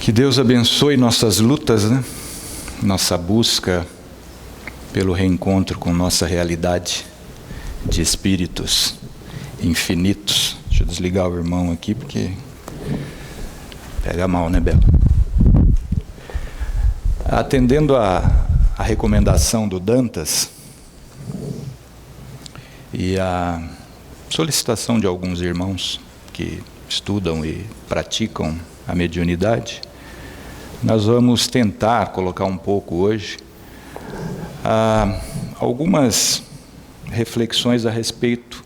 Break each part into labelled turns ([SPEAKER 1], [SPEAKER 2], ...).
[SPEAKER 1] Que Deus abençoe nossas lutas, né? Nossa busca pelo reencontro com nossa realidade de espíritos infinitos. Deixa eu desligar o irmão aqui, porque pega mal, né, Bela? Atendendo a recomendação do Dantas e a solicitação de alguns irmãos que estudam e praticam a mediunidade, nós vamos tentar colocar um pouco hoje algumas reflexões a respeito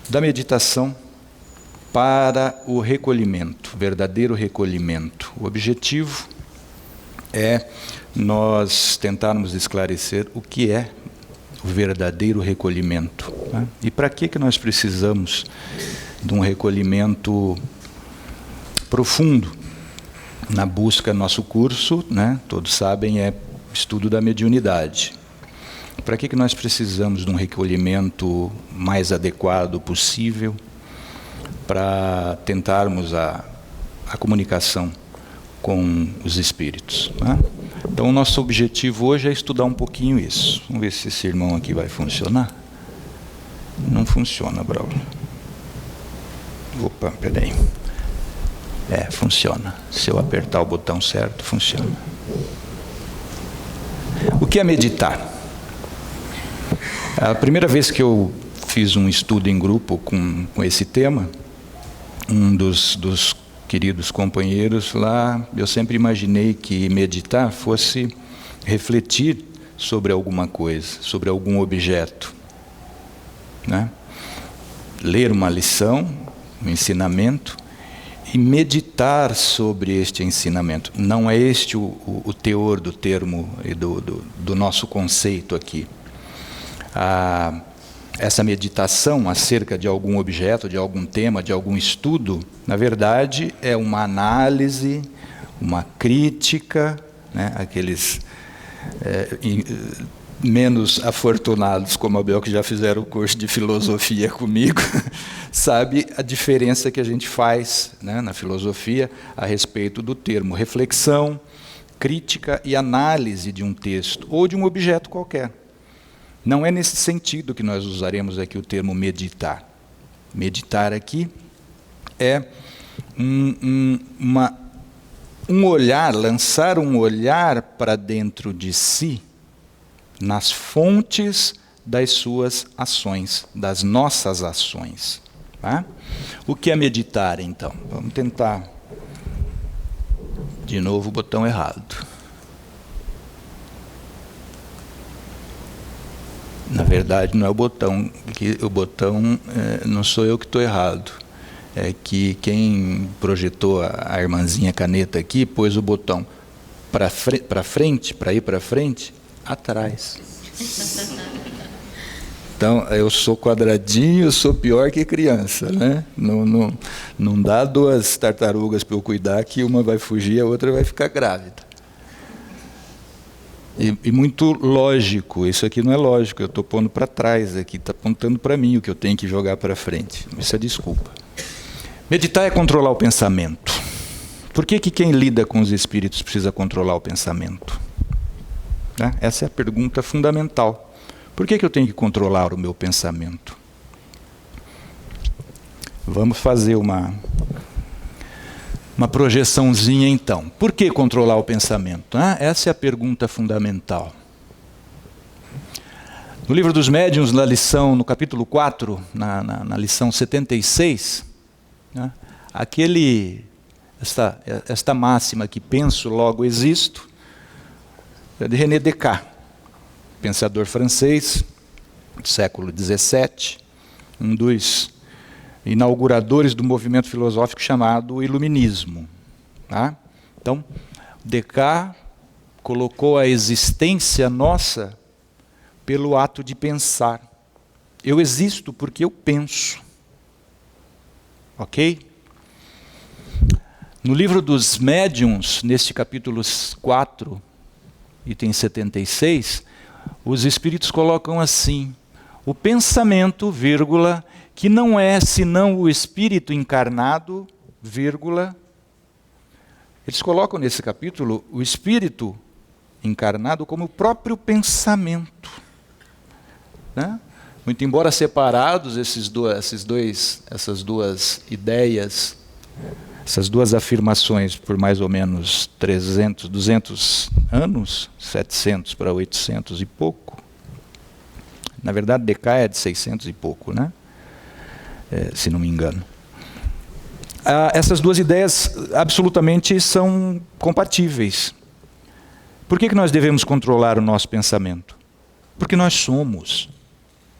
[SPEAKER 1] da meditação para o recolhimento, verdadeiro recolhimento. O objetivo é nós tentarmos esclarecer o que é o verdadeiro recolhimento, né? E para que nós precisamos de um recolhimento profundo na busca. Nosso curso, né, todos sabem, é estudo da mediunidade. Para que nós precisamos de um recolhimento mais adequado possível para tentarmos a comunicação com os espíritos, né? Então, o nosso objetivo hoje é estudar um pouquinho isso. Vamos ver se esse irmão aqui vai funcionar. Não funciona, Braulio. Opa, peraí. Funciona. Se eu apertar o botão certo, funciona. O que é meditar? A primeira vez que eu fiz um estudo em grupo com esse tema, um dos queridos companheiros lá, eu sempre imaginei que meditar fosse refletir sobre alguma coisa, sobre algum objeto, né? Ler uma lição, um ensinamento, e meditar sobre este ensinamento. Não é este o teor do termo e do nosso conceito aqui. Essa meditação acerca de algum objeto, de algum tema, de algum estudo, na verdade é uma análise, uma crítica, né? Aqueles menos afortunados como Abel, que já fizeram o curso de filosofia comigo, sabe a diferença que a gente faz, né, na filosofia a respeito do termo reflexão, crítica e análise de um texto ou de um objeto qualquer. Não é nesse sentido que nós usaremos aqui o termo meditar. Meditar aqui é um olhar, lançar um olhar para dentro de si, nas fontes das suas ações, das nossas ações. Tá? O que é meditar, então? Vamos tentar. De novo o botão errado. Na verdade, não é o botão, não sou eu que estou errado. É que quem projetou a irmãzinha caneta aqui pôs o botão para frente, para ir para frente, atrás. Então, eu sou quadradinho, eu sou pior que criança, né? Não dá duas tartarugas para eu cuidar que uma vai fugir e a outra vai ficar grávida. E muito lógico, isso aqui não é lógico, eu estou pondo para trás aqui, está apontando para mim o que eu tenho que jogar para frente. Isso é desculpa. Meditar é controlar o pensamento. Por que quem lida com os espíritos precisa controlar o pensamento? Né? Essa é a pergunta fundamental. Por que eu tenho que controlar o meu pensamento? Vamos fazer uma projeçãozinha então. Por que controlar o pensamento? Essa é a pergunta fundamental. No livro dos Médiuns, no capítulo 4, na lição 76, né, esta máxima que penso, logo existo, é de René Descartes, pensador francês, do século XVII, um dos inauguradores do movimento filosófico chamado Iluminismo. Tá? Então, Descartes colocou a existência nossa pelo ato de pensar. Eu existo porque eu penso. Ok? No livro dos Médiuns, neste capítulo 4, item 76, os espíritos colocam assim: o pensamento, vírgula, que não é senão o espírito encarnado, vírgula, Eles colocam nesse capítulo o Espírito encarnado como o próprio pensamento, né? Muito embora separados essas duas ideias, essas duas afirmações por mais ou menos 200 anos, 700 para 800 e pouco. Na verdade, Descartes é de 600 e pouco, né? Se não me engano. Essas duas ideias absolutamente são compatíveis. Por que nós devemos controlar o nosso pensamento? Porque nós somos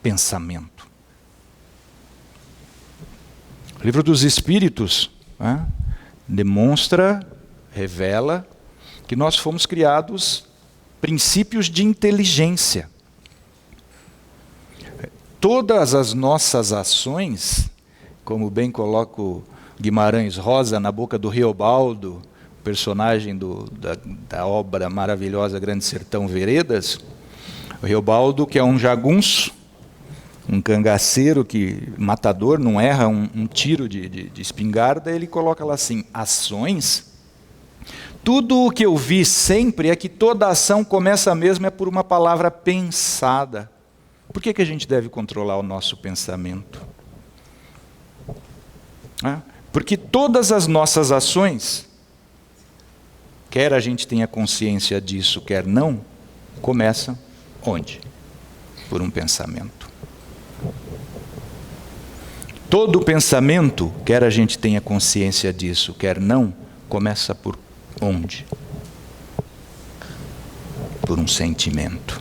[SPEAKER 1] pensamento. O Livro dos Espíritos, né, demonstra, revela, que nós fomos criados princípios de inteligência. Todas as nossas ações, como bem coloca o Guimarães Rosa na boca do Riobaldo, personagem da obra maravilhosa Grande Sertão Veredas, o Riobaldo, que é um jagunço, um cangaceiro matador, não erra um tiro de espingarda, ele coloca lá assim: ações. Tudo o que eu vi sempre é que toda ação começa mesmo por uma palavra pensada. Por que a gente deve controlar o nosso pensamento? Porque todas as nossas ações, quer a gente tenha consciência disso, quer não, começam onde? Por um pensamento. Todo pensamento, quer a gente tenha consciência disso, quer não, começa por onde? Por um sentimento.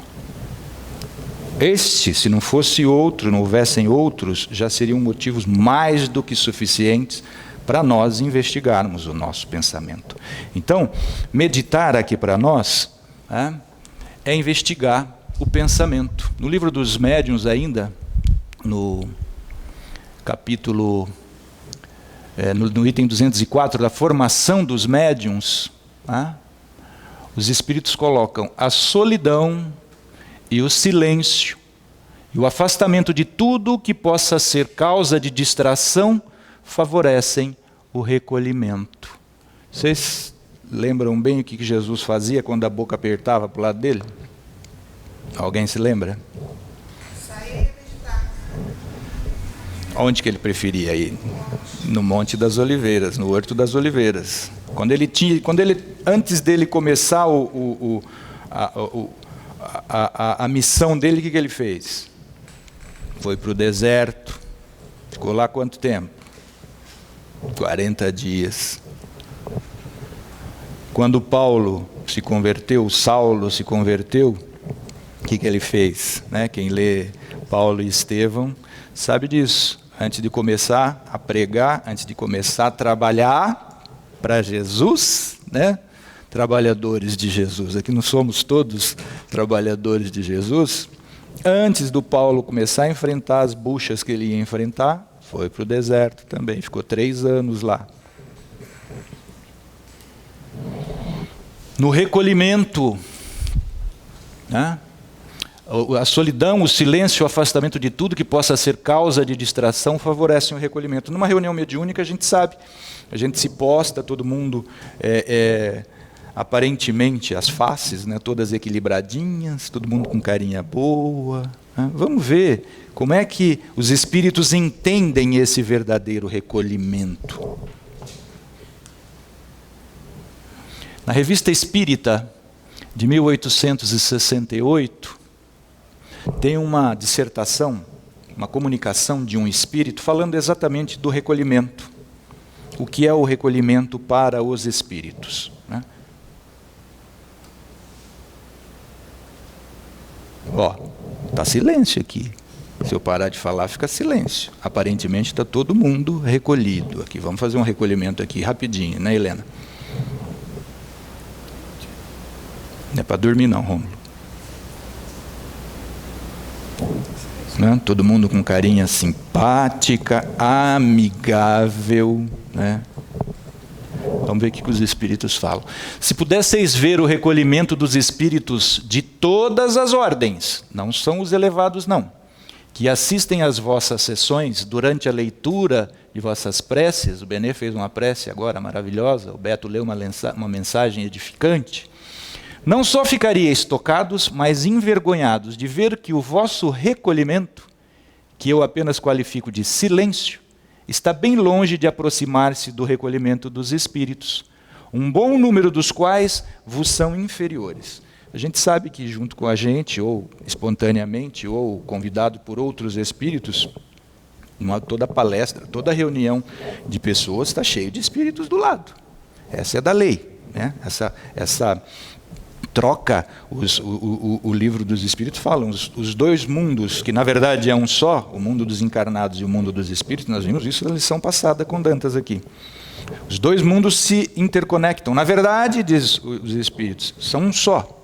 [SPEAKER 1] Este, se não fosse outro, não houvessem outros, já seriam motivos mais do que suficientes para nós investigarmos o nosso pensamento. Então, meditar aqui para nós é investigar o pensamento. No Livro dos Médiuns ainda, no capítulo, no item 204, da formação dos médiuns, os espíritos colocam a solidão e o silêncio e o afastamento de tudo que possa ser causa de distração favorecem o recolhimento. Vocês lembram bem o que Jesus fazia quando a boca apertava para o lado dele? Alguém se lembra? Onde que ele preferia ir? No Monte das Oliveiras, no Horto das Oliveiras. Antes dele começar a missão dele, o que ele fez? Foi para o deserto. Ficou lá quanto tempo? 40 dias. Quando Saulo se converteu, o que ele fez? Quem lê Paulo e Estevão sabe disso. Antes de começar a pregar, antes de começar a trabalhar para Jesus, trabalhadores de Jesus, aqui não somos todos trabalhadores de Jesus. Antes do Paulo começar a enfrentar as buchas que ele ia enfrentar, foi para o deserto também, ficou 3 anos lá. No recolhimento, a solidão, o silêncio, o afastamento de tudo que possa ser causa de distração favorecem o recolhimento. Numa reunião mediúnica a gente sabe, a gente se posta, todo mundo aparentemente as faces, todas equilibradinhas, todo mundo com carinha boa. Vamos ver como é que os espíritos entendem esse verdadeiro recolhimento. Na Revista Espírita, de 1868, tem uma dissertação, uma comunicação de um espírito falando exatamente do recolhimento. O que é o recolhimento para os espíritos? Está silêncio aqui. Se eu parar de falar, fica silêncio. Aparentemente está todo mundo recolhido aqui. Vamos fazer um recolhimento aqui rapidinho, né, Helena? Não é para dormir não, Rômulo. Todo mundo com carinha simpática, amigável, Vamos ver o que os espíritos falam. Se pudesseis ver o recolhimento dos espíritos de todas as ordens, não são os elevados não, que assistem às vossas sessões durante a leitura de vossas preces, o Benê fez uma prece agora maravilhosa, o Beto leu uma mensagem edificante, não só ficaríeis tocados, mas envergonhados de ver que o vosso recolhimento, que eu apenas qualifico de silêncio, está bem longe de aproximar-se do recolhimento dos espíritos, um bom número dos quais vos são inferiores. A gente sabe que junto com a gente, ou espontaneamente, ou convidado por outros espíritos, toda palestra, toda reunião de pessoas está cheio de espíritos do lado. Essa é da lei, né? Essa troca, o livro dos espíritos fala, os dois mundos, que na verdade é um só, o mundo dos encarnados e o mundo dos espíritos, nós vimos isso na lição passada com Dantas aqui. Os dois mundos se interconectam. Na verdade, diz os espíritos, são um só.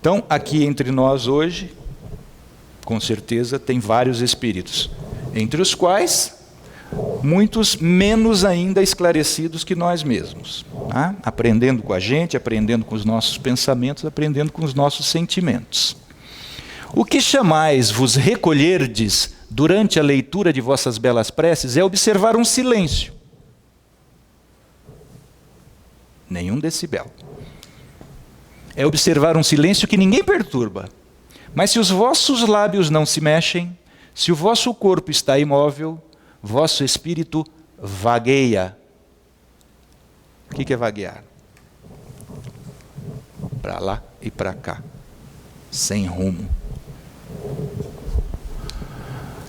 [SPEAKER 1] Então, aqui entre nós hoje, com certeza, tem vários espíritos, entre os quais muitos menos ainda esclarecidos que nós mesmos, tá? Aprendendo com a gente, aprendendo com os nossos pensamentos, aprendendo com os nossos sentimentos. O que chamais vos recolherdes durante a leitura de vossas belas preces é observar um silêncio. Nenhum decibel. É observar um silêncio que ninguém perturba. Mas se os vossos lábios não se mexem, se o vosso corpo está imóvel, vosso espírito vagueia. O que é vaguear? Para lá e para cá, sem rumo.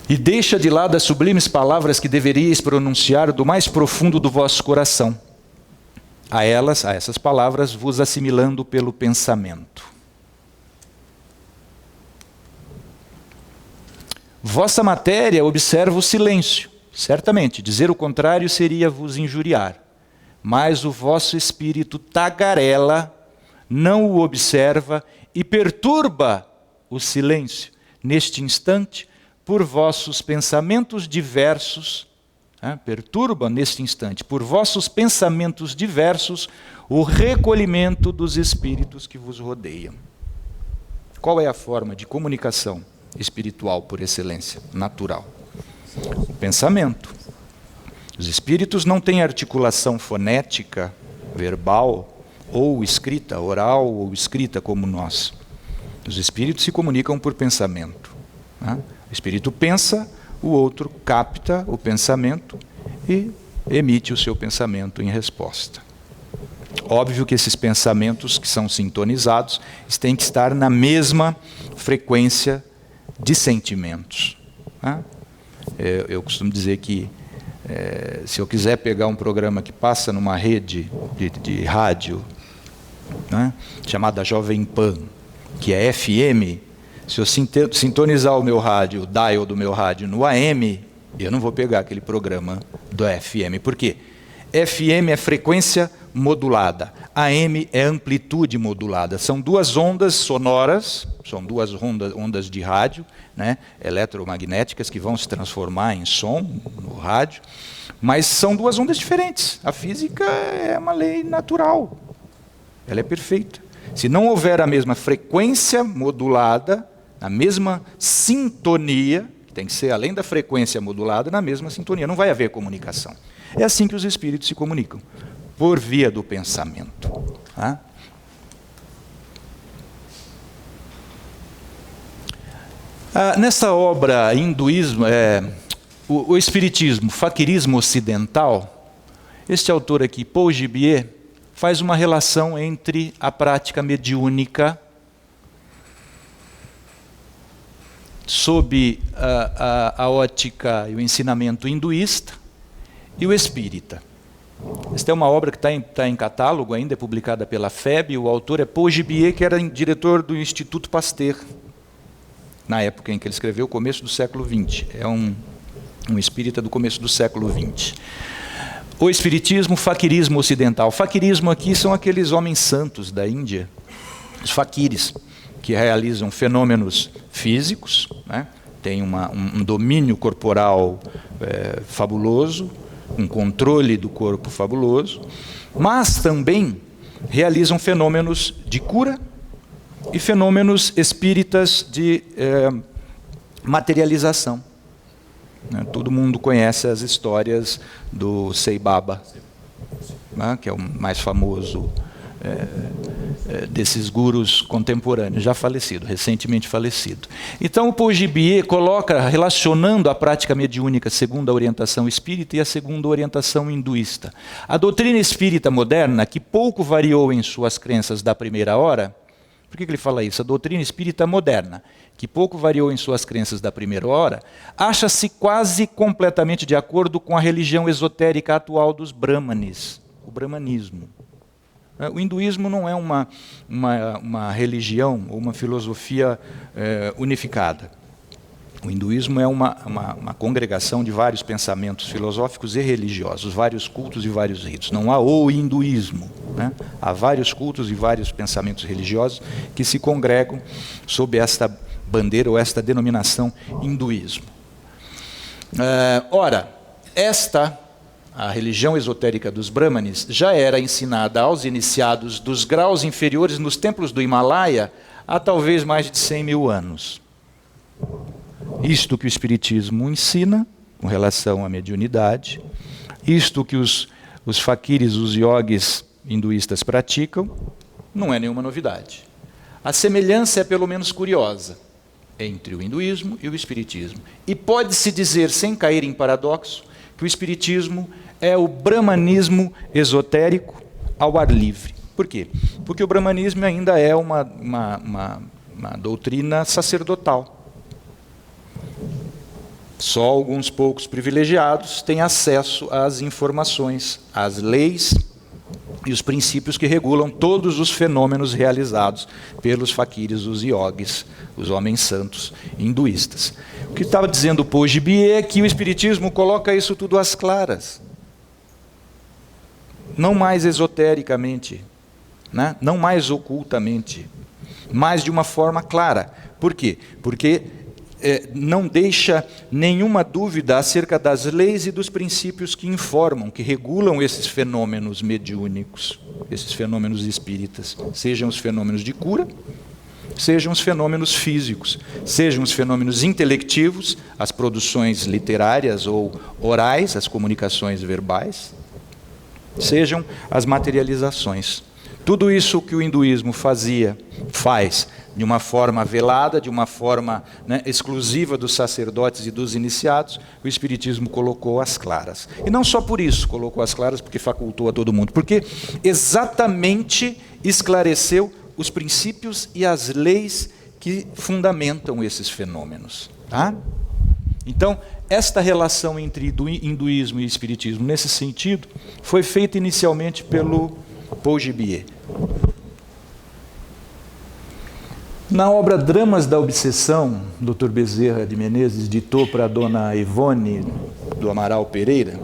[SPEAKER 1] E deixa de lado as sublimes palavras que deveríeis pronunciar do mais profundo do vosso coração. A essas palavras, vos assimilando pelo pensamento. Vossa matéria observa o silêncio. Certamente, dizer o contrário seria vos injuriar. Mas o vosso espírito tagarela, não o observa e perturba o silêncio, neste instante, por vossos pensamentos diversos, perturba neste instante, por vossos pensamentos diversos, o recolhimento dos espíritos que vos rodeiam. Qual é a forma de comunicação espiritual por excelência, natural? O pensamento. Os espíritos não têm articulação fonética, verbal, ou escrita, oral ou escrita como nós. Os espíritos se comunicam por pensamento. O espírito pensa, o outro capta o pensamento e emite o seu pensamento em resposta. Óbvio que esses pensamentos que são sintonizados têm que estar na mesma frequência de sentimentos. Eu costumo dizer que se eu quiser pegar um programa que passa numa rede de rádio, chamada Jovem Pan, que é FM, se eu sintonizar o meu rádio, o dial do meu rádio no AM, eu não vou pegar aquele programa do FM. Por quê? FM é frequência modulada, AM é amplitude modulada. São duas ondas sonoras, são duas ondas de rádio, eletromagnéticas, que vão se transformar em som no rádio, mas são duas ondas diferentes. A física é uma lei natural, ela é perfeita. Se não houver a mesma frequência modulada, a mesma sintonia, que tem que ser além da frequência modulada, na mesma sintonia, não vai haver comunicação. É assim que os espíritos se comunicam, por via do pensamento. Nessa obra hinduísmo, o espiritismo, faquirismo ocidental, este autor aqui, Paul Gibier, faz uma relação entre a prática mediúnica sob a ótica e o ensinamento hinduísta e o espírita. Esta é uma obra que está em catálogo ainda, é publicada pela FEB, o autor é Paul Gibier, que era diretor do Instituto Pasteur, na época em que ele escreveu, o começo do século XX. É um espírita do começo do século XX. O espiritismo, faquirismo ocidental. Faquirismo aqui são aqueles homens santos da Índia, os faquires, que realizam fenômenos físicos, têm um domínio corporal fabuloso, um controle do corpo fabuloso, mas também realizam fenômenos de cura e fenômenos espíritas de materialização. Todo mundo conhece as histórias do Sai Baba, né, que é o mais famoso desses gurus contemporâneos, já falecido, recentemente falecido. Então o Paul Gibier coloca, relacionando a prática mediúnica segundo a orientação espírita e a segunda orientação hinduísta. A doutrina espírita moderna, que pouco variou em suas crenças da primeira hora, por que ele fala isso? A doutrina espírita moderna, que pouco variou em suas crenças da primeira hora, acha-se quase completamente de acordo com a religião esotérica atual dos brahmanes, o brahmanismo. O hinduísmo não é uma religião ou uma filosofia unificada. O hinduísmo é uma congregação de vários pensamentos filosóficos e religiosos, vários cultos e vários ritos. Não há o hinduísmo, né? Há vários cultos e vários pensamentos religiosos que se congregam sob esta bandeira ou esta denominação hinduísmo. A religião esotérica dos Brahmanes já era ensinada aos iniciados dos graus inferiores nos templos do Himalaia há talvez mais de 100 mil anos. Isto que o Espiritismo ensina com relação à mediunidade, isto que os faquires, os yogis hinduístas praticam, não é nenhuma novidade. A semelhança é pelo menos curiosa entre o hinduísmo e o Espiritismo. E pode-se dizer, sem cair em paradoxo, que o Espiritismo é o brahmanismo esotérico ao ar livre. Por quê? Porque o brahmanismo ainda é uma doutrina sacerdotal. Só alguns poucos privilegiados têm acesso às informações, às leis e os princípios que regulam todos os fenômenos realizados pelos faquires, os yogis, os homens santos hinduístas. O que estava dizendo o Paul Gibier é que o Espiritismo coloca isso tudo às claras. Não mais esotericamente, né? Não mais ocultamente, mas de uma forma clara. Por quê? Porque não deixa nenhuma dúvida acerca das leis e dos princípios que informam, que regulam esses fenômenos mediúnicos, esses fenômenos espíritas, sejam os fenômenos de cura, sejam os fenômenos físicos, sejam os fenômenos intelectivos, as produções literárias ou orais, as comunicações verbais, sejam as materializações. Tudo isso que o hinduísmo faz de uma forma velada, de uma forma, né, exclusiva dos sacerdotes e dos iniciados, o Espiritismo colocou às claras. E não só por isso colocou às claras, porque facultou a todo mundo, porque exatamente esclareceu os princípios e as leis que fundamentam esses fenômenos. Tá? Então, esta relação entre hinduísmo e espiritismo, nesse sentido, foi feita inicialmente pelo Paul Gibier. Na obra Dramas da Obsessão, Dr. Bezerra de Menezes ditou para a dona Ivone do Amaral Pereira,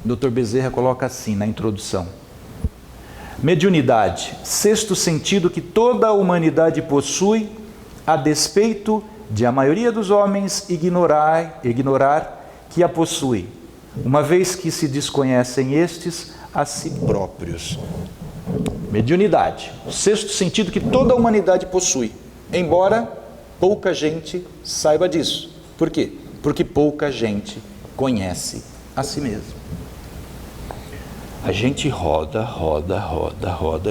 [SPEAKER 1] Dr. Bezerra coloca assim na introdução: mediunidade, sexto sentido que toda a humanidade possui, a despeito de a maioria dos homens ignorar que a possui, uma vez que se desconhecem estes a si próprios. Mediunidade, o sexto sentido que toda a humanidade possui, embora pouca gente saiba disso. Por quê? Porque pouca gente conhece a si mesmo. A gente roda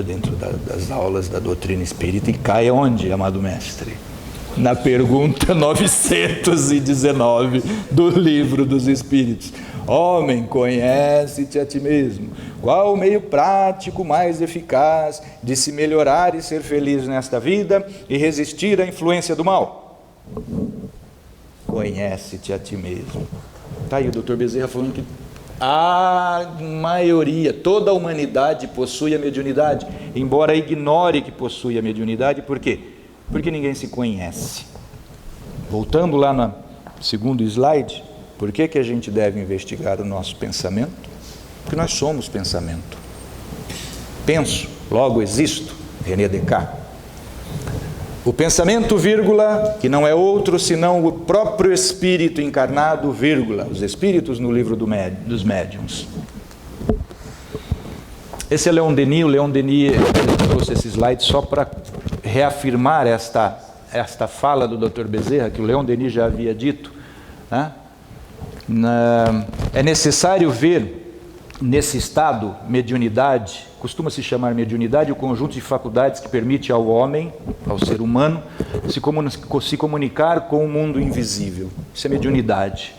[SPEAKER 1] dentro das aulas da doutrina espírita e cai onde, amado mestre? Na pergunta 919 do Livro dos Espíritos. Homem, conhece-te a ti mesmo. Qual o meio prático mais eficaz de se melhorar e ser feliz nesta vida e resistir à influência do mal? Conhece-te a ti mesmo. Está aí o Dr. Bezerra falando que a maioria, toda a humanidade possui a mediunidade, embora ignore que possui a mediunidade. Por quê? Porque ninguém se conhece. Voltando lá no segundo slide, por que a gente deve investigar o nosso pensamento? Porque nós somos pensamento. Penso, logo existo, René Descartes. O pensamento, vírgula, que não é outro senão o próprio espírito encarnado, vírgula, os espíritos no livro dos médiuns. Esse é Leon Denis. O Leon Denis trouxe esse slide só para reafirmar esta esta fala do Dr. Bezerra, que o Leon Denis já havia dito, né? É necessário ver nesse estado mediunidade, costuma-se chamar mediunidade o conjunto de faculdades que permite ao homem, ao ser humano, se comunicar com o mundo invisível. Isso é mediunidade.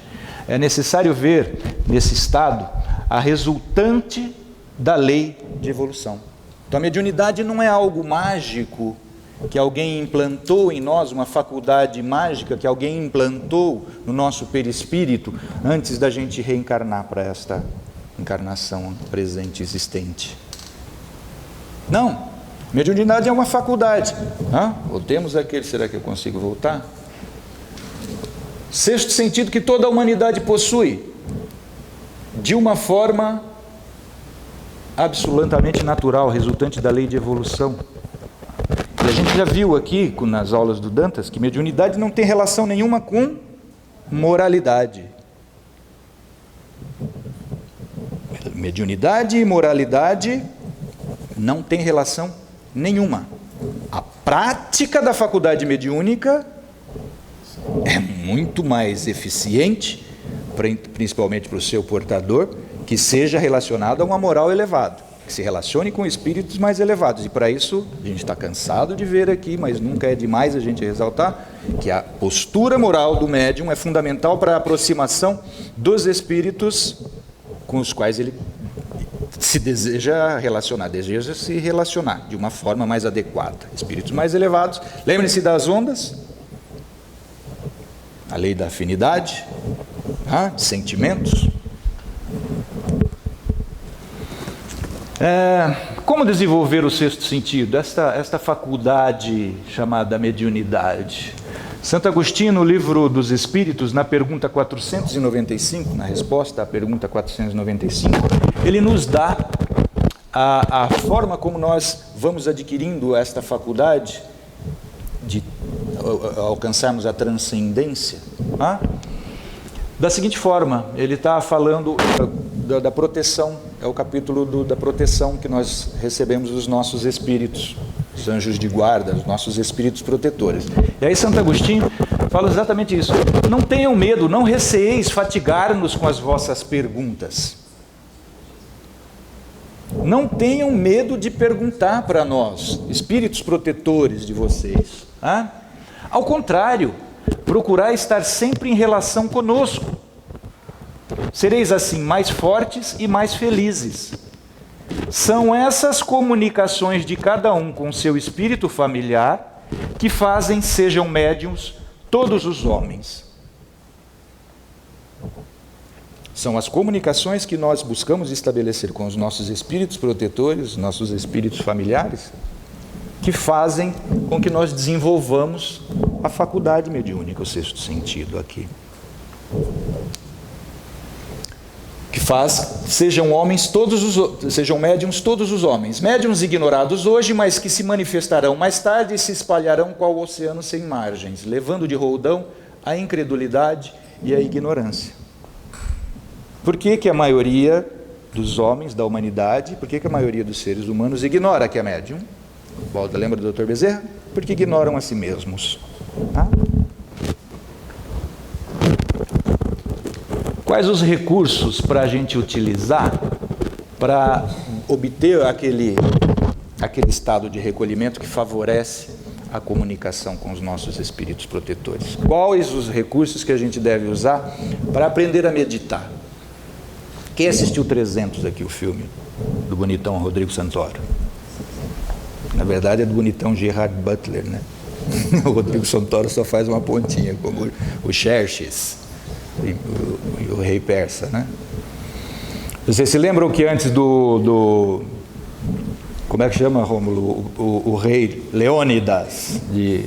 [SPEAKER 1] É necessário ver nesse estado a resultante da lei de evolução. Então a mediunidade não é algo mágico que alguém implantou em nós, uma faculdade mágica que alguém implantou no nosso perispírito antes da gente reencarnar para esta encarnação presente existente. Não, mediunidade é uma faculdade. Voltemos àquele, será que eu consigo voltar? Sexto sentido que toda a humanidade possui, de uma forma absolutamente natural, resultante da lei de evolução. E a gente já viu aqui, nas aulas do Dantas, que mediunidade não tem relação nenhuma com moralidade. Mediunidade e moralidade não tem relação nenhuma. A prática da faculdade mediúnica é muito mais eficiente, principalmente para o seu portador, que seja relacionado a uma moral elevada, que se relacione com espíritos mais elevados. E para isso, a gente está cansado de ver aqui, mas nunca é demais a gente ressaltar, que a postura moral do médium é fundamental para a aproximação dos espíritos com os quais ele se deseja se relacionar de uma forma mais adequada. Espíritos mais elevados. Lembre-se das ondas, a lei da afinidade, sentimentos. Como desenvolver o sexto sentido? Esta faculdade chamada mediunidade. Santo Agostinho, no Livro dos Espíritos, na pergunta 495, na resposta à pergunta 495, ele nos dá a forma como nós vamos adquirindo esta faculdade de alcançarmos a transcendência. Da seguinte forma, ele está falando da proteção, é o capítulo da proteção que nós recebemos dos nossos espíritos, os anjos de guarda, os nossos espíritos protetores. E aí Santo Agostinho fala exatamente isso. Não tenham medo, não receeis fatigar-nos com as vossas perguntas. Não tenham medo de perguntar para nós, espíritos protetores de vocês. Ao contrário, procurai estar sempre em relação conosco. Sereis assim mais fortes e mais felizes. São essas comunicações de cada um com seu espírito familiar que fazem sejam médiuns todos os homens. São as comunicações que nós buscamos estabelecer com os nossos espíritos protetores, nossos espíritos familiares, que fazem com que nós desenvolvamos a faculdade mediúnica, o sexto sentido aqui. Que faz, sejam médiuns todos os homens, médiuns ignorados hoje, mas que se manifestarão mais tarde e se espalharão qual oceano sem margens, levando de roldão a incredulidade e a ignorância. Por que a maioria dos homens da humanidade, por que a maioria dos seres humanos ignora que é médium? Lembra do Dr. Bezerra? Porque ignoram a si mesmos. Quais os recursos para a gente utilizar para obter aquele estado de recolhimento que favorece a comunicação com os nossos espíritos protetores? Quais os recursos que a gente deve usar para aprender a meditar? Quem assistiu 300 aqui, o filme do bonitão Rodrigo Santoro? Na verdade é do bonitão Gerard Butler, né? O Rodrigo Santoro só faz uma pontinha, como o Xerxes e o rei persa, né? Vocês se lembram que antes como é que chama, Rômulo? O rei Leônidas de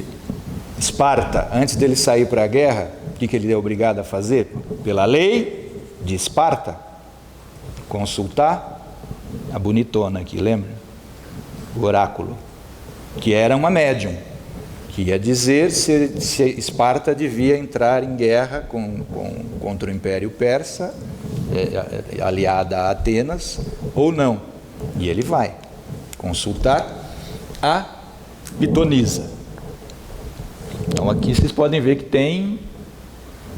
[SPEAKER 1] Esparta, antes dele sair para a guerra, o que ele é obrigado a fazer? Pela lei de Esparta, consultar a bonitona aqui, lembra? O oráculo, que era uma médium, que ia dizer se Esparta devia entrar em guerra contra o Império Persa, aliada a Atenas, ou não. E ele vai consultar a pitonisa. Então aqui vocês podem ver que tem,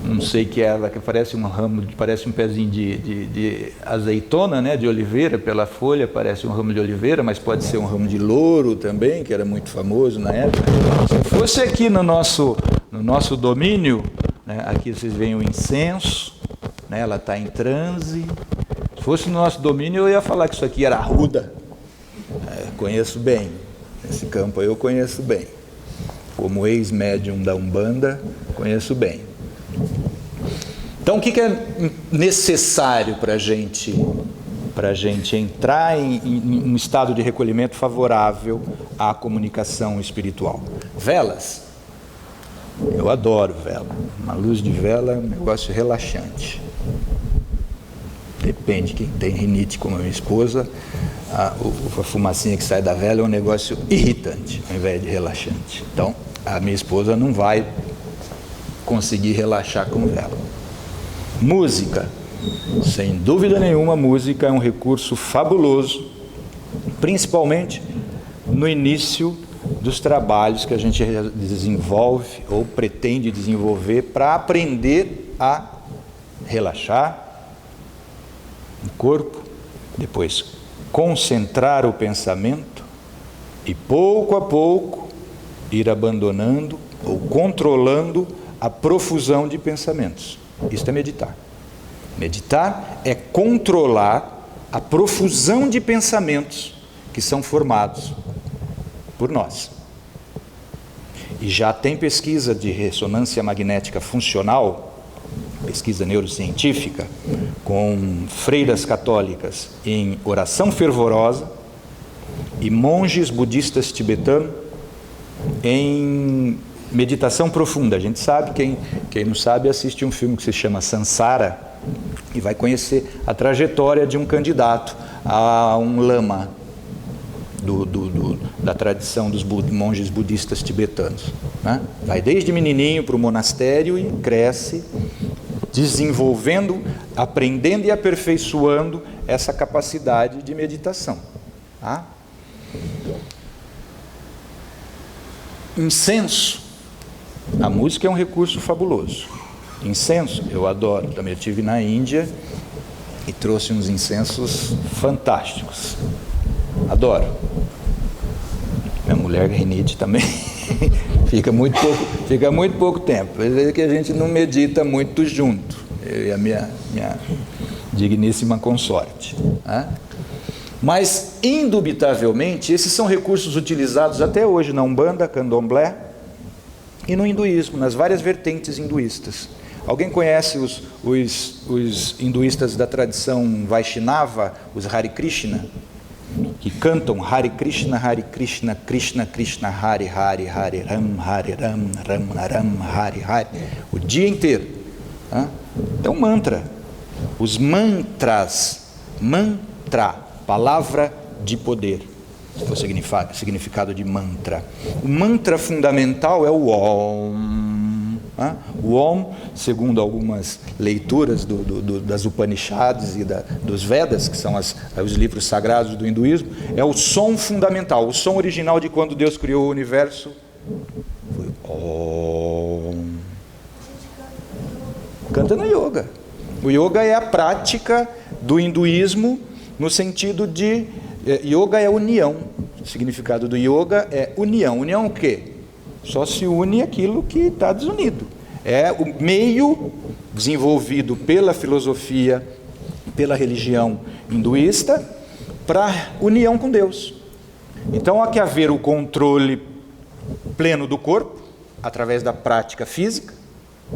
[SPEAKER 1] não sei que ela, que parece um ramo, parece um pezinho de azeitona, né, de oliveira, pela folha parece um ramo de oliveira, mas pode ser um ramo de louro também, que era muito famoso na época. Se fosse aqui no nosso domínio, né, aqui vocês veem o incenso, né, ela está em transe. Se fosse no nosso domínio, eu ia falar que isso aqui era arruda. Conheço bem, esse campo aí eu conheço bem. Como ex-médium da Umbanda, conheço bem. Então, o que é necessário para a gente entrar em um estado de recolhimento favorável à comunicação espiritual? Velas. Eu adoro vela. Uma luz de vela é um negócio relaxante. Depende, quem tem rinite como a minha esposa, a fumacinha que sai da vela é um negócio irritante, ao invés de relaxante. Então, a minha esposa não vai conseguir relaxar com vela. Música. Sem dúvida nenhuma, música é um recurso fabuloso, principalmente no início dos trabalhos que a gente desenvolve ou pretende desenvolver para aprender a relaxar o corpo, depois concentrar o pensamento e pouco a pouco ir abandonando ou controlando a profusão de pensamentos. Isso é meditar. Meditar é controlar a profusão de pensamentos que são formados por nós. E já tem pesquisa de ressonância magnética funcional, pesquisa neurocientífica, com freiras católicas em oração fervorosa e monges budistas tibetanos em meditação profunda. A gente sabe, quem não sabe, assiste um filme que se chama Sansara e vai conhecer a trajetória de um candidato a um lama da tradição dos monges budistas tibetanos, né? Vai desde menininho para o monastério e cresce, desenvolvendo, aprendendo e aperfeiçoando essa capacidade de meditação, tá? Incenso. A música é um recurso fabuloso. Incenso, eu adoro. Também eu estive na Índia e trouxe uns incensos fantásticos. Adoro. Minha mulher rinite também. fica muito pouco tempo. Às vezes que a gente não medita muito junto. Eu e a minha digníssima consorte. Né? Mas, indubitavelmente, esses são recursos utilizados até hoje na Umbanda, Candomblé e no hinduísmo, nas várias vertentes hinduístas. Alguém conhece os hinduístas da tradição Vaishnava, os Hare Krishna, que cantam Hare Krishna, Krishna Krishna, Hare Hare, Hare Ram, Ram, Hare Hare, o dia inteiro. É um mantra. Os mantras, mantra, palavra de poder, é o significado de mantra. O mantra fundamental é o Om. O Om, segundo algumas leituras das Upanishads e dos Vedas, que são os livros sagrados do hinduísmo, é o som fundamental. O som original de quando Deus criou o universo foi Om. Canta no yoga. O yoga é a prática do hinduísmo no sentido de... yoga é união. O significado do yoga é união. União o quê? Só se une aquilo que está desunido. É o meio desenvolvido pela filosofia, pela religião hinduísta, para união com Deus. Então há que haver o controle pleno do corpo, através da prática física,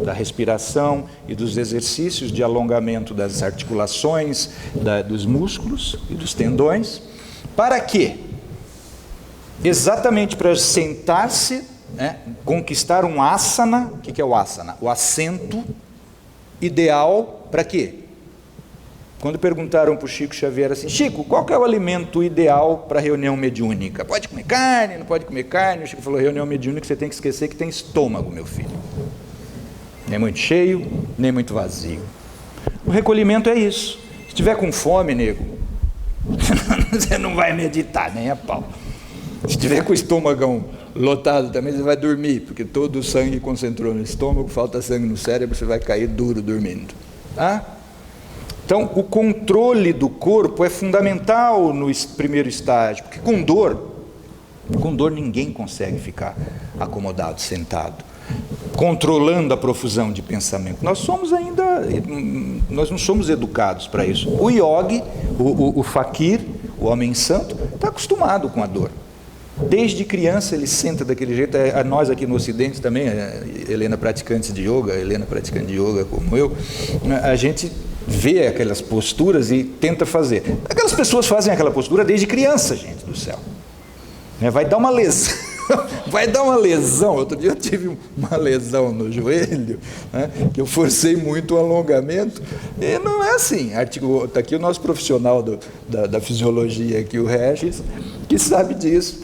[SPEAKER 1] da respiração e dos exercícios de alongamento das articulações, dos músculos e dos tendões. Para quê? Exatamente para sentar-se, conquistar um asana. O que é o asana? O assento ideal para quê? Quando perguntaram para o Chico Xavier assim, Chico, qual que é o alimento ideal para reunião mediúnica? Pode comer carne, não pode comer carne? O Chico falou, reunião mediúnica você tem que esquecer que tem estômago, meu filho. Nem muito cheio, nem muito vazio. O recolhimento é isso. Se tiver com fome, nego, você não vai meditar, nem a pau. Se tiver com o estômago lotado também, você vai dormir, porque todo o sangue concentrou no estômago, falta sangue no cérebro, você vai cair duro dormindo. Tá? Então, o controle do corpo é fundamental no primeiro estágio, porque com dor ninguém consegue ficar acomodado, sentado, controlando a profusão de pensamento. Nós não somos educados para isso. O yogi, o fakir, o homem santo, está acostumado com a dor. Desde criança ele senta daquele jeito. Nós aqui no Ocidente também, Helena praticante de yoga como eu, a gente vê aquelas posturas e tenta fazer. Aquelas pessoas fazem aquela postura desde criança, gente do céu. Vai dar uma lesão. Vai dar uma lesão. Outro dia eu tive uma lesão no joelho, né, que eu forcei muito o alongamento, e não é assim. Está aqui o nosso profissional da fisiologia, aqui, o Regis, que sabe disso.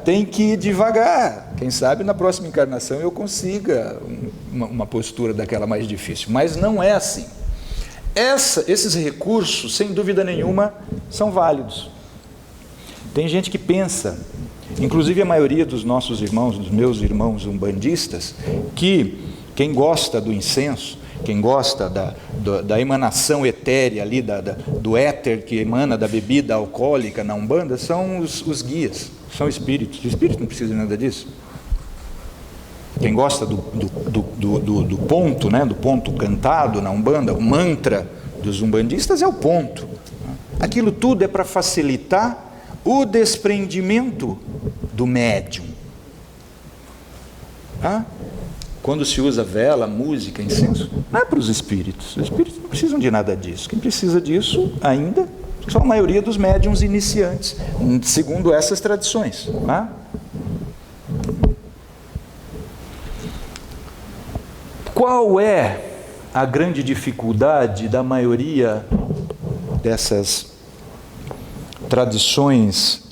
[SPEAKER 1] Tem que ir devagar. Quem sabe na próxima encarnação eu consiga uma postura daquela mais difícil, mas não é assim. Esses recursos, sem dúvida nenhuma, são válidos. Tem gente que pensa, inclusive a maioria dos nossos irmãos, dos meus irmãos umbandistas, que quem gosta do incenso, quem gosta da emanação etérea ali, do éter que emana da bebida alcoólica na Umbanda, são os guias, são espíritos. O espírito não precisa de nada disso. Quem gosta do ponto, né, do ponto cantado na Umbanda, o mantra dos umbandistas é o ponto. Aquilo tudo é para facilitar o desprendimento do médium. Quando se usa vela, música, incenso, não é para os espíritos. Os espíritos não precisam de nada disso. Quem precisa disso ainda são a maioria dos médiuns iniciantes, segundo essas tradições. Qual é a grande dificuldade da maioria dessas tradições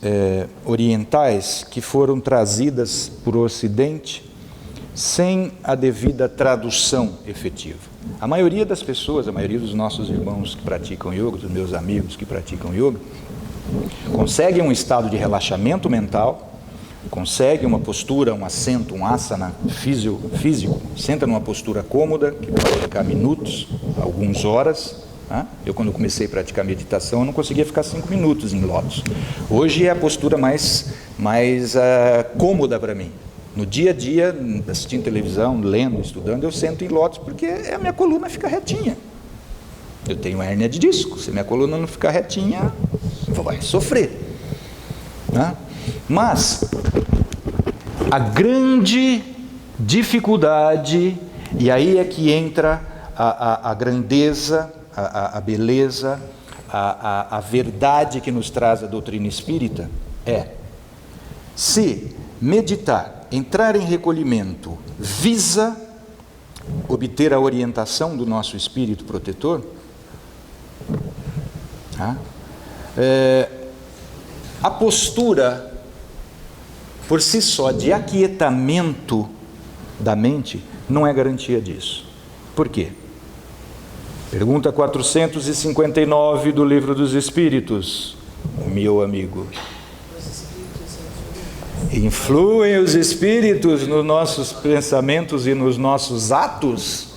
[SPEAKER 1] orientais que foram trazidas para o Ocidente sem a devida tradução efetiva? A maioria das pessoas, a maioria dos nossos irmãos que praticam yoga, dos meus amigos que praticam yoga, conseguem um estado de relaxamento mental, consegue uma postura, um assento, um asana físico, senta numa postura cômoda, que pode ficar minutos, algumas horas. Eu, quando comecei a praticar meditação, eu não conseguia ficar 5 minutos em lótus. Hoje é a postura mais cômoda para mim. No dia a dia, assistindo televisão, lendo, estudando, eu sento em lótus porque a minha coluna fica retinha. Eu tenho hérnia de disco, se minha coluna não ficar retinha, vai sofrer. Mas a grande dificuldade, e aí é que entra a grandeza, a beleza, a verdade que nos traz a doutrina espírita, se meditar, entrar em recolhimento, visa obter a orientação do nosso espírito protetor, a postura por si só de aquietamento da mente não é garantia disso. Por quê? Pergunta 459 do Livro dos Espíritos, meu amigo. Influem os espíritos nos nossos pensamentos e nos nossos atos?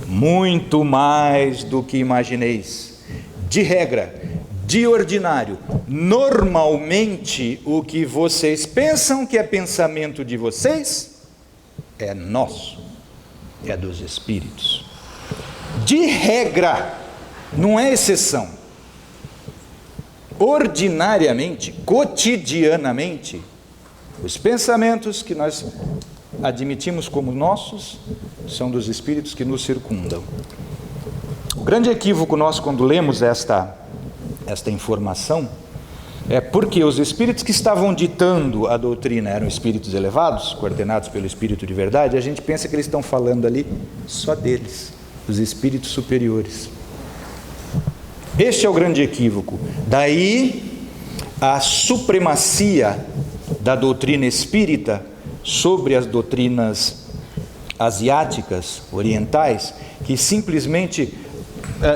[SPEAKER 1] Muito mais do que imagineis. De regra, de ordinário, normalmente o que vocês pensam que é pensamento de vocês é nosso, é dos espíritos. De regra, não é exceção. Ordinariamente, cotidianamente, os pensamentos que nós admitimos como nossos são dos espíritos que nos circundam. O grande equívoco nosso quando lemos esta informação é porque os espíritos que estavam ditando a doutrina eram espíritos elevados, coordenados pelo Espírito de verdade. A gente pensa que eles estão falando ali só deles, os espíritos superiores. Este é o grande equívoco. Daí a supremacia da doutrina espírita sobre as doutrinas asiáticas, orientais, que simplesmente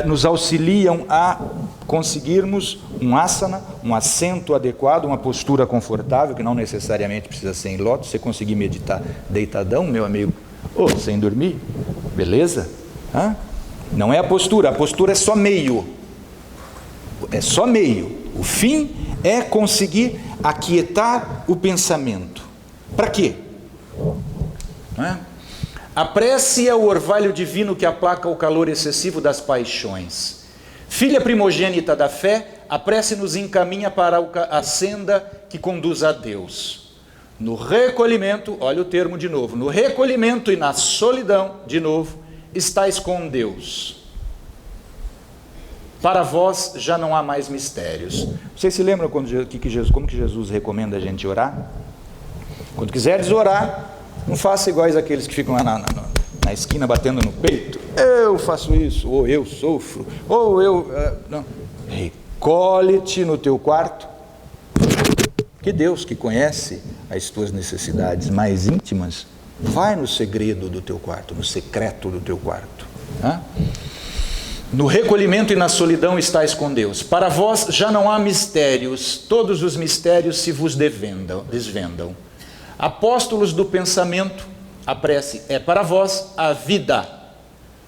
[SPEAKER 1] nos auxiliam a conseguirmos um asana, um assento adequado, uma postura confortável, que não necessariamente precisa ser em lótus. Você conseguir meditar deitadão, meu amigo, ou sem dormir, beleza? Não é a postura é só meio. É só meio. O fim é conseguir aquietar o pensamento. Para quê? A prece é o orvalho divino que aplaca o calor excessivo das paixões. Filha primogênita da fé, a prece nos encaminha para a senda que conduz a Deus. No recolhimento, olha o termo de novo, no recolhimento e na solidão, de novo, estais com Deus. Para vós já não há mais mistérios. Vocês se lembram como que Jesus recomenda a gente orar? Quando quiseres orar, não faça iguais aqueles que ficam lá na esquina batendo no peito. Eu faço isso, ou eu sofro, ou eu... não. Recolhe-te no teu quarto, que Deus, que conhece as tuas necessidades mais íntimas, vai no segredo do teu quarto, no secreto do teu quarto. No recolhimento e na solidão estais com Deus. Para vós já não há mistérios, todos os mistérios se vos desvendam. Apóstolos do pensamento, a prece é para vós a vida.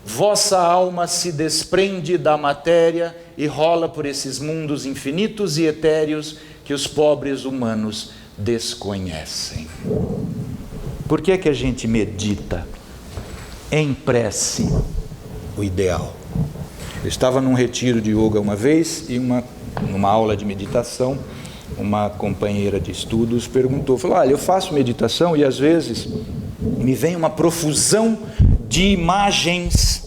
[SPEAKER 1] Vossa alma se desprende da matéria e rola por esses mundos infinitos e etéreos que os pobres humanos desconhecem. Por que que a gente medita em prece? O ideal. Eu estava num retiro de yoga uma vez e numa aula de meditação, uma companheira de estudos falou, olha, eu faço meditação e às vezes me vem uma profusão de imagens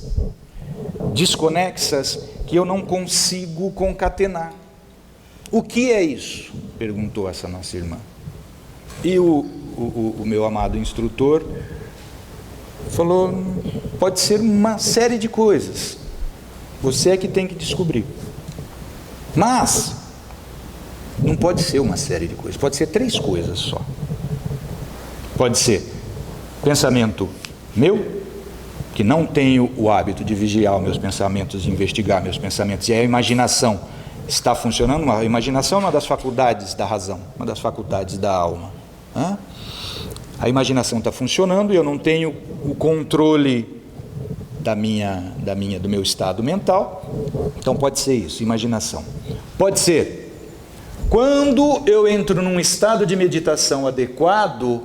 [SPEAKER 1] desconexas que eu não consigo concatenar. O que é isso? Perguntou essa nossa irmã. E o meu amado instrutor falou, pode ser uma série de coisas. Você é que tem que descobrir. Mas não pode ser uma série de coisas, pode ser 3 coisas só. Pode ser pensamento meu, que não tenho o hábito de vigiar os meus pensamentos, de investigar meus pensamentos, e a imaginação está funcionando. A imaginação é uma das faculdades da razão, uma das faculdades da alma. A imaginação está funcionando e eu não tenho o controle do meu estado mental. Então pode ser isso, imaginação. Pode ser quando eu entro num estado de meditação adequado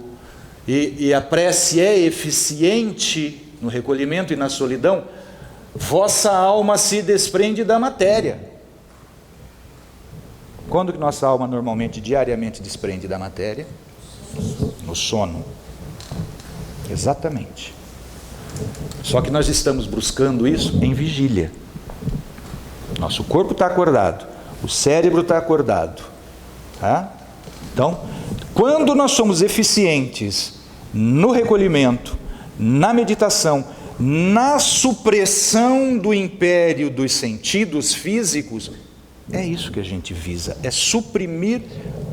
[SPEAKER 1] e a prece é eficiente no recolhimento e na solidão, vossa alma se desprende da matéria. Quando que nossa alma normalmente, diariamente, desprende da matéria? No sono. Exatamente. Só que nós estamos buscando isso em vigília. Nosso corpo está acordado, o cérebro está acordado. Então, quando nós somos eficientes no recolhimento, na meditação, na supressão do império dos sentidos físicos, é isso que a gente visa, é suprimir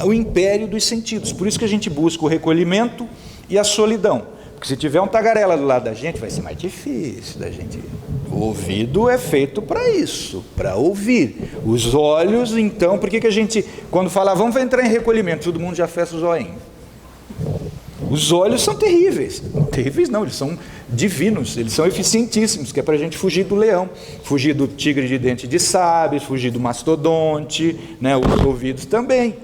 [SPEAKER 1] o império dos sentidos. Por isso que a gente busca o recolhimento e a solidão. Porque se tiver um tagarela do lado da gente, vai ser mais difícil da gente. O ouvido é feito para isso, para ouvir. Os olhos, então, por que a gente, quando fala, vamos entrar em recolhimento, todo mundo já fecha o zoinho? Os olhos são terríveis. Terríveis não, eles são divinos, eles são eficientíssimos, que é para a gente fugir do leão, fugir do tigre de dente de sabre, fugir do mastodonte, né? Os ouvidos também.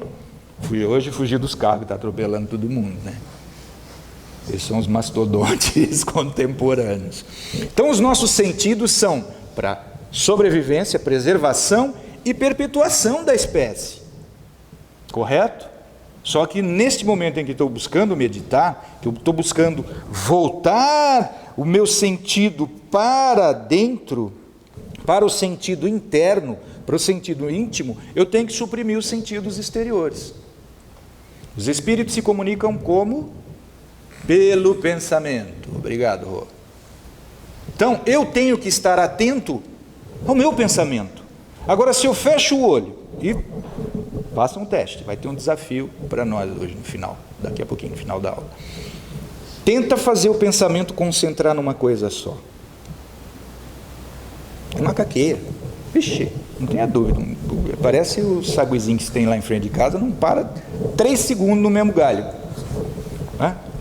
[SPEAKER 1] Hoje fugir dos carros que está atropelando todo mundo, né? Esses são os mastodontes contemporâneos. Então os nossos sentidos são para sobrevivência, preservação e perpetuação da espécie. Correto? Só que neste momento em que estou buscando meditar, que eu estou buscando voltar o meu sentido para dentro, para o sentido interno, para o sentido íntimo, eu tenho que suprimir os sentidos exteriores. Os espíritos se comunicam como? Pelo pensamento. Obrigado, Rô. Então, eu tenho que estar atento ao meu pensamento. Agora, se eu fecho o olho e faça um teste, vai ter um desafio para nós hoje no final, daqui a pouquinho, no final da aula. Tenta fazer o pensamento concentrar numa coisa só. Uma caqueira. Vixe, não tenha dúvida, Parece o saguizinho que você tem lá em frente de casa, não para 3 segundos no mesmo galho.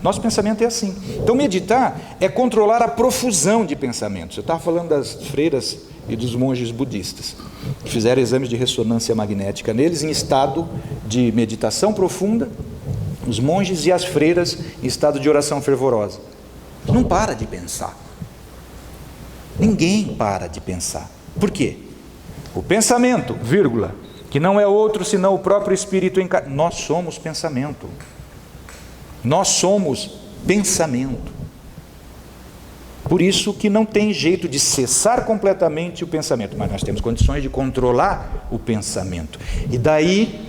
[SPEAKER 1] Nosso pensamento é assim. Então meditar é controlar a profusão de pensamentos. Eu estava falando das freiras e dos monges budistas, que fizeram exames de ressonância magnética neles em estado de meditação profunda, os monges e as freiras em estado de oração fervorosa. Não para de pensar. Ninguém para de pensar. Por quê? O pensamento, vírgula, que não é outro senão o próprio Espírito encarnado. Nós somos pensamento. Nós somos pensamento. Por isso que não tem jeito de cessar completamente o pensamento, mas nós temos condições de controlar o pensamento. E daí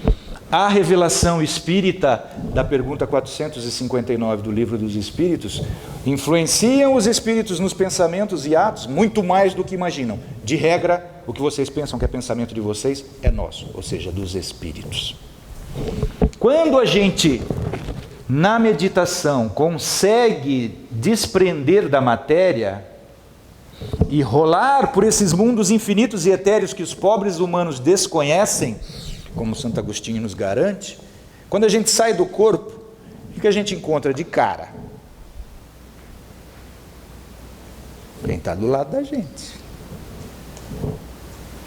[SPEAKER 1] a revelação espírita da pergunta 459 do Livro dos Espíritos: influenciam os espíritos nos pensamentos e atos muito mais do que imaginam. De regra, o que vocês pensam que é pensamento de vocês é nosso, ou seja, dos espíritos. Quando a gente, na meditação, consegue desprender da matéria e rolar por esses mundos infinitos e etéreos que os pobres humanos desconhecem, como Santo Agostinho nos garante, quando a gente sai do corpo, o que a gente encontra de cara? Quem está do lado da gente.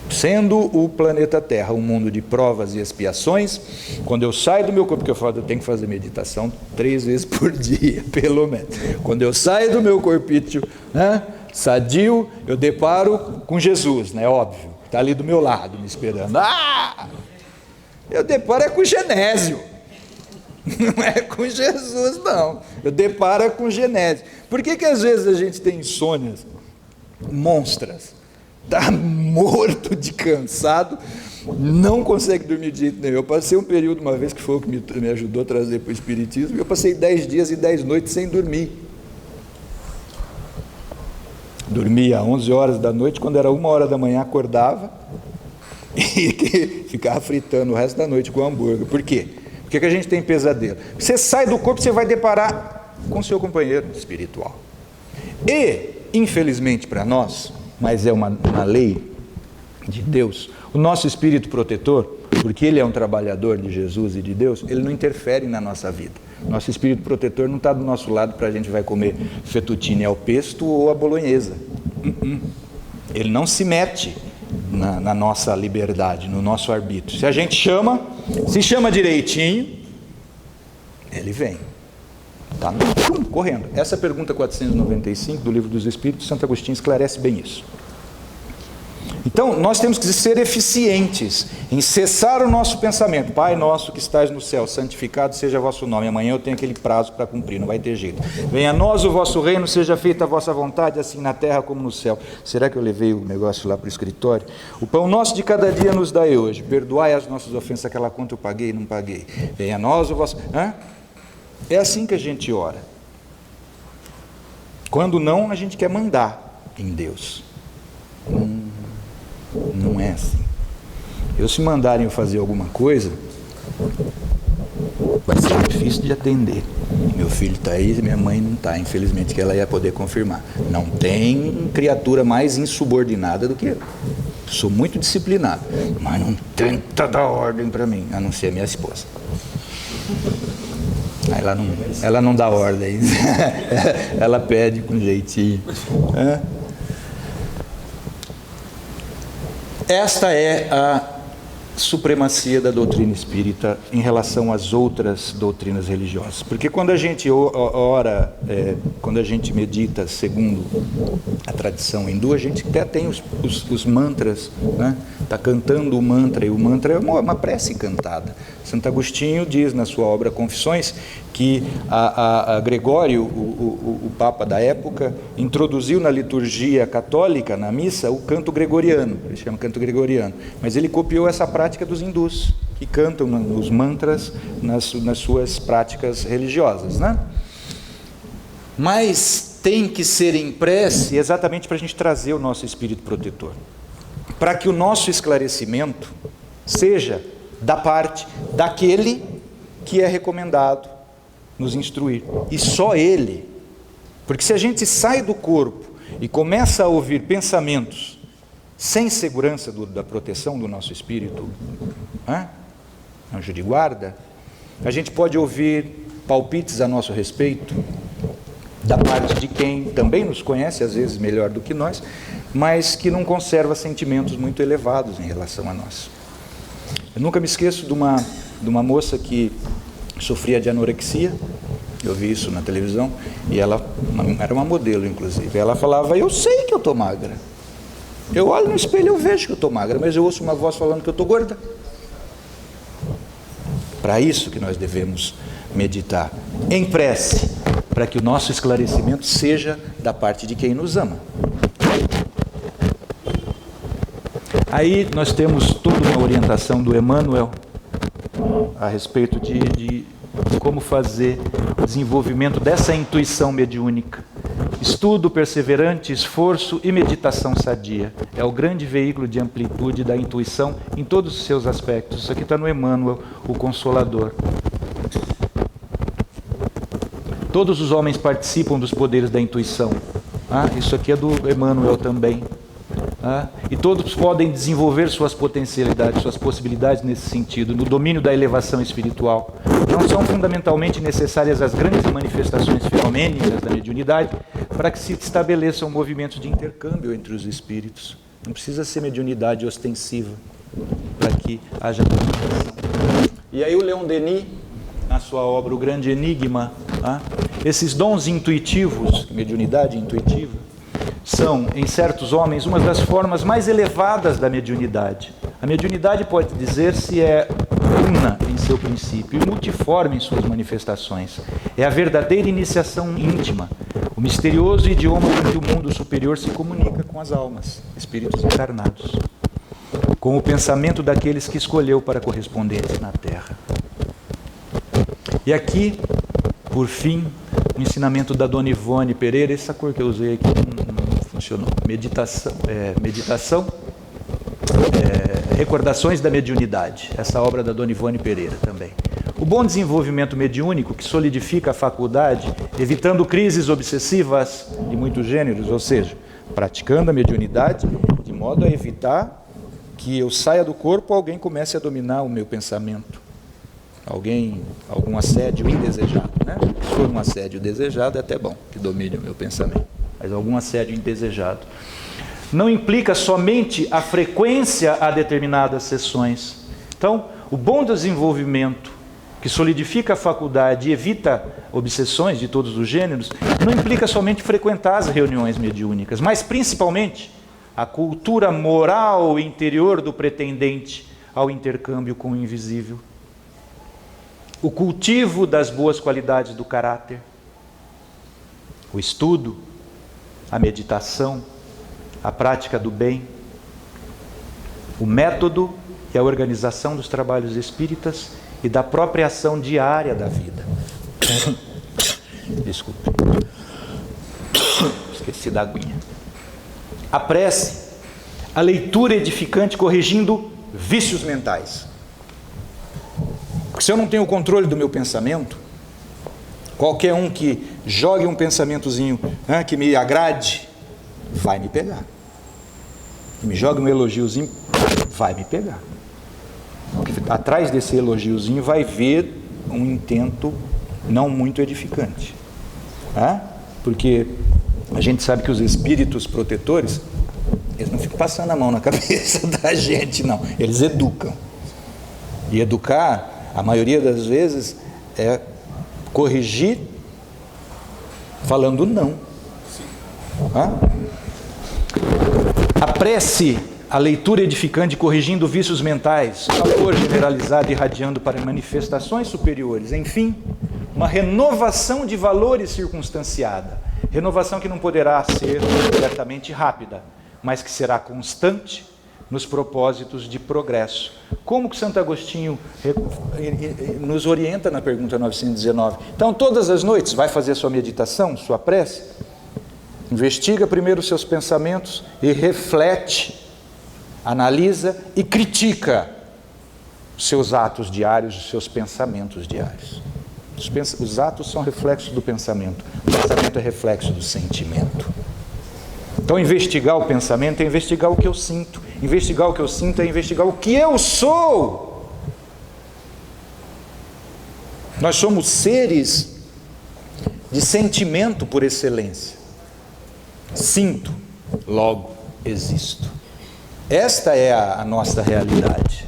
[SPEAKER 1] Sendo o planeta Terra um mundo de provas e expiações, quando eu saio do meu corpo, porque eu tenho que fazer meditação 3 vezes por dia, pelo menos. Quando eu saio do meu corpício, sadio, eu deparo com Jesus, óbvio, está ali do meu lado, me esperando. Eu deparo com Genésio, não é com Jesus, não. Eu deparo com Genésio. Por que às vezes a gente tem insônias monstras? Está morto de cansado, não consegue dormir de jeito nenhum. Eu passei um período uma vez, que foi o que me ajudou a trazer para o Espiritismo, eu passei 10 dias e 10 noites sem dormir. Dormia às 11 horas da noite, quando era 1 hora da manhã acordava e ficava fritando o resto da noite com hambúrguer. Por quê? Por que a gente tem pesadelo? Você sai do corpo, você vai deparar com seu companheiro espiritual. E, infelizmente para nós, mas é uma lei de Deus, o nosso espírito protetor, porque ele é um trabalhador de Jesus e de Deus, ele não interfere na nossa vida. Nosso espírito protetor não está do nosso lado para a gente vai comer fettuccine ao pesto ou a bolonhesa. Ele não se mete na nossa liberdade, no nosso arbítrio. Se a gente se chama direitinho, ele vem. Está correndo. Essa pergunta 495 do Livro dos Espíritos, Santo Agostinho esclarece bem isso. Então, nós temos que ser eficientes em cessar o nosso pensamento. Pai nosso que estás no céu, santificado seja vosso nome. Amanhã eu tenho aquele prazo para cumprir, não vai ter jeito. Venha a nós o vosso reino, seja feita a vossa vontade, assim na terra como no céu. Será que eu levei o negócio lá para o escritório? O pão nosso de cada dia nos dai hoje. Perdoai as nossas ofensas, aquela conta eu paguei, não paguei. Venha a nós o vosso... É assim que a gente ora. Quando não, a gente quer mandar em Deus. Não é assim. Se mandarem eu fazer alguma coisa, vai ser difícil de atender. Meu filho está aí, minha mãe não está, infelizmente, que ela ia poder confirmar. Não tem criatura mais insubordinada do que eu. Sou muito disciplinado, mas não tenta dar ordem para mim, a não ser a minha esposa. Ela não dá ordem, ela pede com jeitinho. Esta é a supremacia da doutrina espírita em relação às outras doutrinas religiosas. Porque quando a gente ora, quando a gente medita segundo a tradição hindu, a gente até tem os mantras, está cantando o mantra, e o mantra é uma prece cantada. Santo Agostinho diz na sua obra Confissões que a Gregório, o Papa da época, introduziu na liturgia católica, na missa, o canto gregoriano, ele chama canto gregoriano, mas ele copiou essa prática dos hindus, que cantam os mantras nas suas práticas religiosas, Mas tem que ser em prece exatamente para a gente trazer o nosso espírito protetor, para que o nosso esclarecimento seja da parte daquele que é recomendado nos instruir, e só ele. Porque se a gente sai do corpo e começa a ouvir pensamentos sem segurança da proteção do nosso espírito, anjo de guarda. A gente pode ouvir palpites a nosso respeito, da parte de quem também nos conhece, às vezes melhor do que nós, mas que não conserva sentimentos muito elevados em relação a nós. Eu nunca me esqueço de uma moça que sofria de anorexia. Eu vi isso na televisão, e ela era uma modelo, inclusive. Ela falava: eu sei que eu estou magra. Eu olho no espelho e eu vejo que eu estou magra, mas eu ouço uma voz falando que eu estou gorda. Para isso que nós devemos meditar em prece, para que o nosso esclarecimento seja da parte de quem nos ama. Aí nós temos toda uma orientação do Emmanuel a respeito de como fazer o desenvolvimento dessa intuição mediúnica. Estudo perseverante, esforço e meditação sadia. É o grande veículo de amplitude da intuição em todos os seus aspectos. Isso aqui está no Emmanuel, o Consolador. Todos os homens participam dos poderes da intuição. Isso aqui é do Emmanuel também. E todos podem desenvolver suas potencialidades, suas possibilidades nesse sentido, no domínio da elevação espiritual. Não são fundamentalmente necessárias as grandes manifestações fenomênicas da mediunidade para que se estabeleçam movimentos de intercâmbio entre os espíritos. Não precisa ser mediunidade ostensiva para que haja comunicação. E aí o Leon Denis, na sua obra O Grande Enigma, esses dons intuitivos, mediunidade intuitiva, são, em certos homens, uma das formas mais elevadas da mediunidade. A mediunidade pode dizer-se é una em seu princípio e multiforme em suas manifestações. É a verdadeira iniciação íntima, o misterioso idioma com que o mundo superior se comunica com as almas, espíritos encarnados, com o pensamento daqueles que escolheu para correspondentes na Terra. E aqui, por fim, o ensinamento da Dona Ivone Pereira. Essa cor que eu usei aqui não funcionou. Recordações da Mediunidade, essa obra da Dona Ivone Pereira também. O bom desenvolvimento mediúnico que solidifica a faculdade, evitando crises obsessivas de muitos gêneros, ou seja, praticando a mediunidade de modo a evitar que eu saia do corpo e alguém comece a dominar o meu pensamento. Algum assédio indesejado, né? Se for um assédio desejado, é até bom que domine o meu pensamento, mas algum assédio indesejado. Não implica somente a frequência a determinadas sessões. Então, o bom desenvolvimento que solidifica a faculdade e evita obsessões de todos os gêneros, não implica somente frequentar as reuniões mediúnicas, mas principalmente a cultura moral interior do pretendente ao intercâmbio com o invisível. O cultivo das boas qualidades do caráter, o estudo, a meditação, a prática do bem, o método e a organização dos trabalhos espíritas e da própria ação diária da vida. Desculpe. Esqueci da aguinha. A prece, a leitura edificante corrigindo vícios mentais. Porque se eu não tenho o controle do meu pensamento, qualquer um que jogue um pensamentozinho que me agrade, vai me pegar. Que me jogue um elogiozinho, vai me pegar. Porque atrás desse elogiozinho vai ver um intento não muito edificante. Porque a gente sabe que os espíritos protetores, eles não ficam passando a mão na cabeça da gente, não. Eles educam. E educar, a maioria das vezes, é corrigir falando não. A prece, a leitura edificante corrigindo vícios mentais, amor generalizado irradiando para manifestações superiores, enfim, uma renovação de valores circunstanciada. Renovação que não poderá ser certamente rápida, mas que será constante nos propósitos de progresso. Como que Santo Agostinho nos orienta na pergunta 919? Então, todas as noites, vai fazer sua meditação, sua prece? Investiga primeiro os seus pensamentos e reflete, analisa e critica os seus atos diários, os seus pensamentos diários. Os atos são reflexos do pensamento. O pensamento é reflexo do sentimento. Então, investigar o pensamento é investigar o que eu sinto. Investigar o que eu sinto é investigar o que eu sou. Nós somos seres de sentimento por excelência. Sinto, logo existo. Esta é a nossa realidade.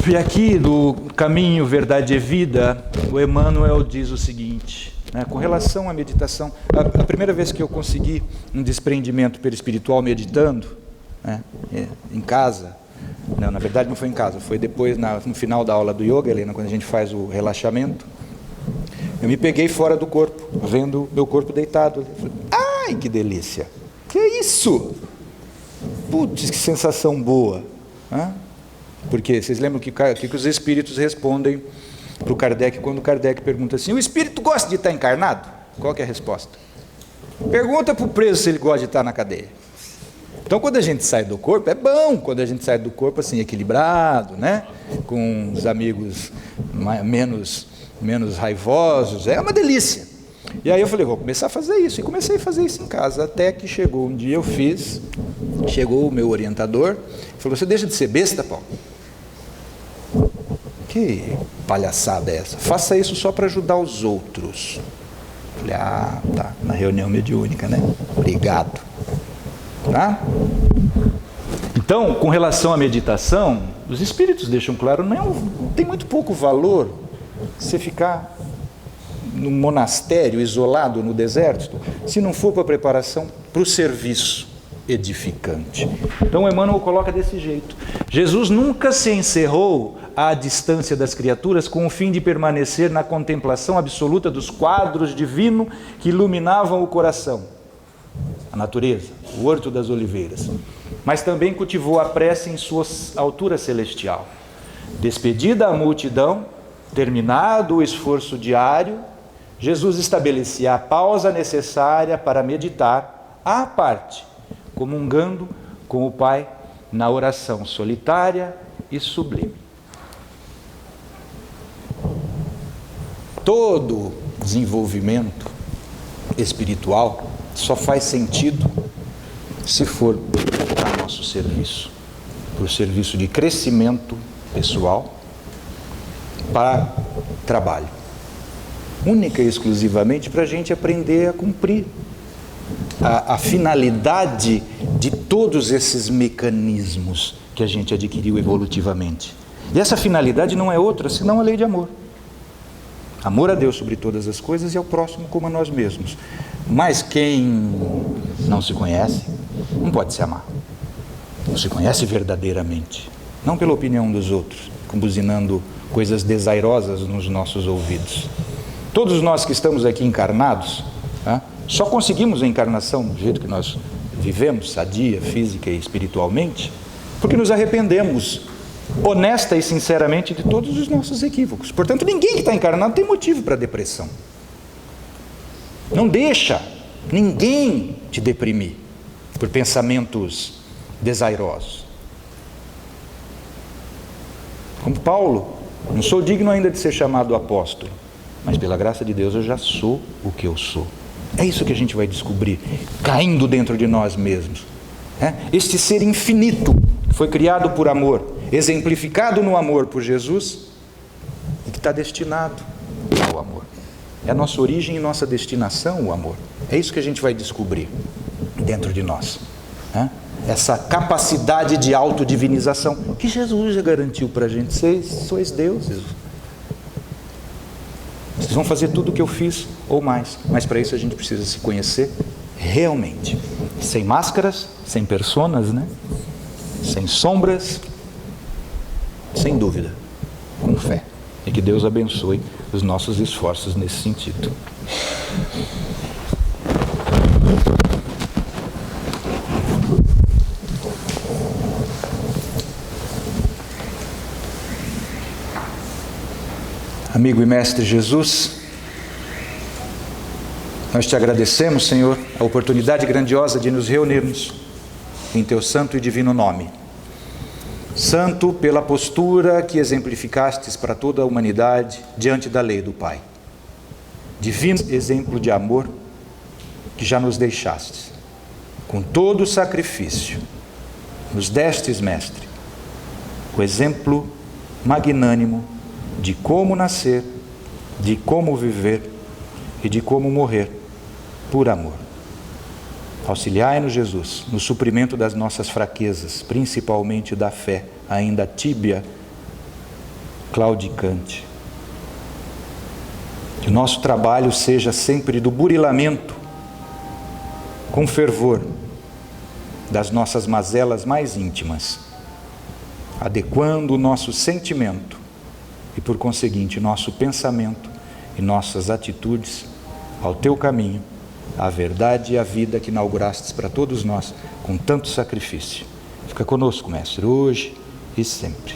[SPEAKER 1] E aqui do Caminho, Verdade e Vida, o Emmanuel diz o seguinte, né, com relação à meditação. A primeira vez que eu consegui um desprendimento perispiritual meditando, né, em casa, não, na verdade não foi em casa, foi depois no final da aula do yoga, Helena, quando a gente faz o relaxamento, eu me peguei fora do corpo, vendo meu corpo deitado. Falei, ai, que delícia! Que é isso? Putz, que sensação boa! Hã? Porque vocês lembram que os espíritos respondem para o Kardec, quando o Kardec pergunta assim, o espírito gosta de estar encarnado? Qual que é a resposta? Pergunta para o preso se ele gosta de estar na cadeia. Então, quando a gente sai do corpo, é bom quando a gente sai do corpo assim, equilibrado, né? Com os amigos menos raivosos, é uma delícia. E aí eu falei, vou começar a fazer isso. E comecei a fazer isso em casa, até que chegou um dia, eu fiz, chegou o meu orientador, falou, você deixa de ser besta, Paulo? Que palhaçada é essa? Faça isso só para ajudar os outros. Falei, tá, na reunião mediúnica, né? Obrigado. Tá? Então, com relação à meditação, os espíritos deixam claro, não tem muito pouco valor você ficar num monastério isolado no deserto, se não for para a preparação para o serviço edificante. Então Emmanuel coloca desse jeito. Jesus nunca se encerrou à distância das criaturas com o fim de permanecer na contemplação absoluta dos quadros divinos que iluminavam o coração, a natureza, o horto das oliveiras, mas também cultivou a prece em sua altura celestial. Despedida a multidão, terminado o esforço diário, Jesus estabelecia a pausa necessária para meditar à parte, comungando com o Pai na oração solitária e sublime. Todo desenvolvimento espiritual só faz sentido se for para nosso serviço, para o serviço de crescimento pessoal, para trabalho, única e exclusivamente para a gente aprender a cumprir a finalidade de todos esses mecanismos que a gente adquiriu evolutivamente. E essa finalidade não é outra senão a lei de amor. Amor a Deus sobre todas as coisas e ao próximo como a nós mesmos. Mas quem não se conhece, não pode se amar. Não se conhece verdadeiramente. Não pela opinião dos outros, buzinando coisas desairosas nos nossos ouvidos. Todos nós que estamos aqui encarnados, só conseguimos a encarnação do jeito que nós vivemos, sadia, física e espiritualmente, porque nos arrependemos honesta e sinceramente de todos os nossos equívocos. Portanto, ninguém que está encarnado tem motivo para depressão. Não deixa ninguém te deprimir por pensamentos desairosos. Como Paulo, não sou digno ainda de ser chamado apóstolo, mas pela graça de Deus eu já sou o que eu sou. É isso que a gente vai descobrir, caindo dentro de nós mesmos. Este ser infinito, que foi criado por amor, exemplificado no amor por Jesus, e que está destinado ao amor. É a nossa origem e nossa destinação, o amor. É isso que a gente vai descobrir dentro de nós. Essa capacidade de autodivinização que Jesus já garantiu para a gente. Vocês sois deuses. Vocês vão fazer tudo o que eu fiz ou mais. Mas para isso a gente precisa se conhecer realmente. Sem máscaras, sem personas, sem sombras, sem dúvida, com fé. E que Deus abençoe os nossos esforços nesse sentido. Amigo e Mestre Jesus, nós te agradecemos, Senhor, a oportunidade grandiosa de nos reunirmos em Teu santo e divino nome. Santo pela postura que exemplificastes para toda a humanidade diante da lei do Pai. Divino exemplo de amor que já nos deixastes. Com todo o sacrifício, nos destes, Mestre, o exemplo magnânimo de como nascer, de como viver e de como morrer por amor. Auxiliai-nos, Jesus, no suprimento das nossas fraquezas, principalmente da fé, ainda tíbia, claudicante. Que o nosso trabalho seja sempre do burilamento, com fervor, das nossas mazelas mais íntimas, adequando o nosso sentimento e, por conseguinte, nosso pensamento e nossas atitudes ao teu caminho, à verdade e à vida que inaugurastes para todos nós com tanto sacrifício. Fica conosco, Mestre, hoje e sempre.